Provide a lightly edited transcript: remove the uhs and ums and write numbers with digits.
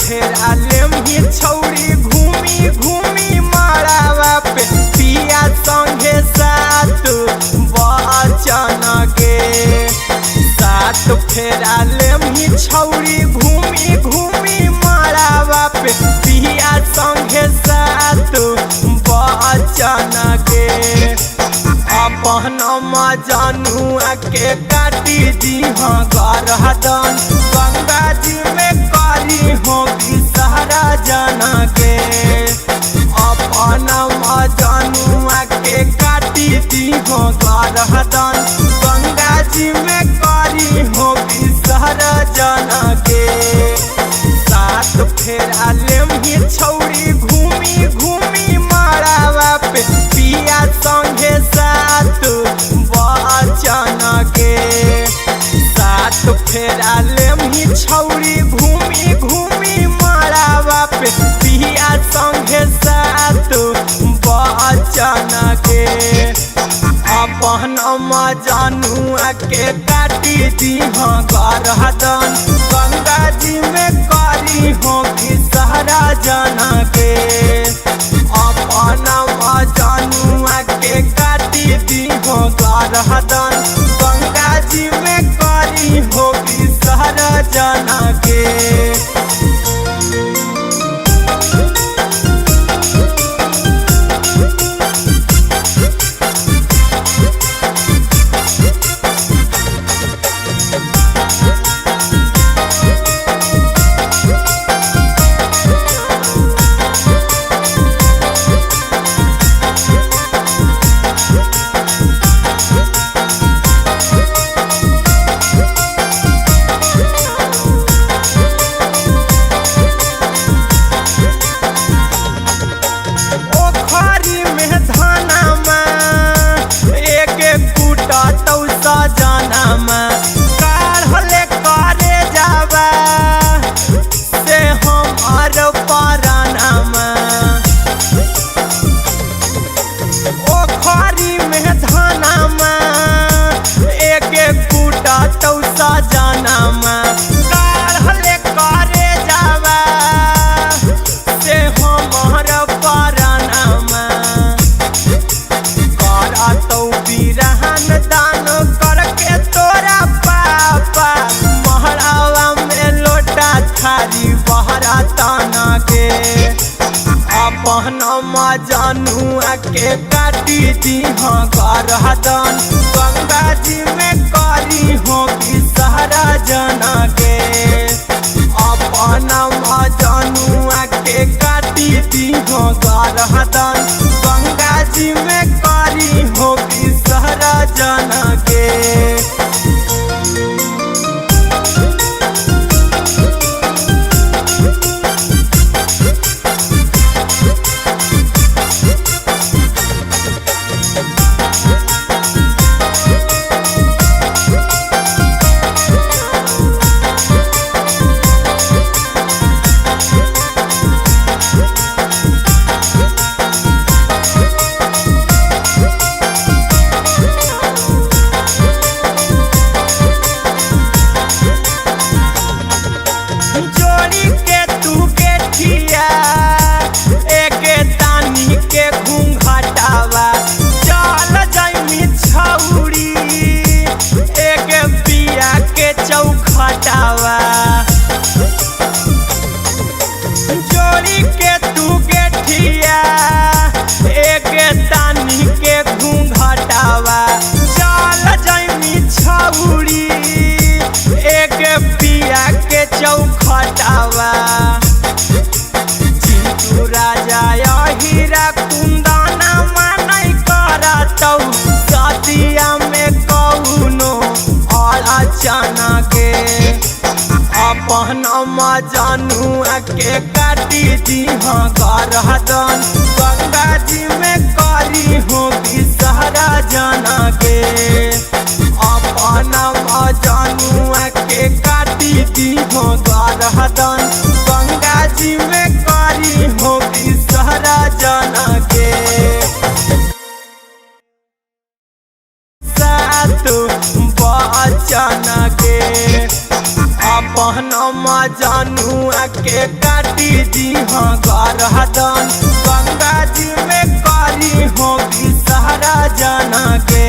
फेरा लेमही छौरी घूमी घूमी मारावा पे पिया संगे सात बचन गे। सात फेरा लेमही छौरी घूमी घूमी मारावा पे पिया संगे सात बचन गे। अपन मजनुआ के काटी दी गरदन गंगा जी में करी हो विषहरा जना के। अपन मजनुआ के काटी दी गरदन गंगा जी में करी हो विषहरा जना के। सात फेरा लेमही छौरी घूमी घूमी मारावा पे पिया संगे सात बचन गे। सात फेरा लेमही छौरी घूमी घूमी मारावा पे पिया संगे सात बचन गे। अपन मजनुआ के काटी दी गरदन गंगा जी में करी हो विषहरा जना के। अपन मजनुआ के काटी दी गरदन गंगा जी में करी हो विषहरा जना के। अपन मजनुआ के काटी दी गरदन गंगा जी में करी हो विषहरा जना के। अपन मजनुआ के काटी दी गरदन गंगा जी में करी हो विषहरा जना के। जोड़ी के तू गेठिया एक तानी के घूंघटावा चल जाइमी छौरी एक पिया के चौखटावा। चिंटू राजा हीरा कुंदना मानई करतौ सतिया में कौनो और चना के। अपन मजनुआ के काटी दी गरदन गंगा जी में करी हो विषहरा जना के। अपन मजनुआ के काटी दी गरदन गंगा जी में करी हो विसर्जन के। सात बचन के अपन मजनुआ के काटी दी गरदन गंगा जी में करी हो विसर्जन के।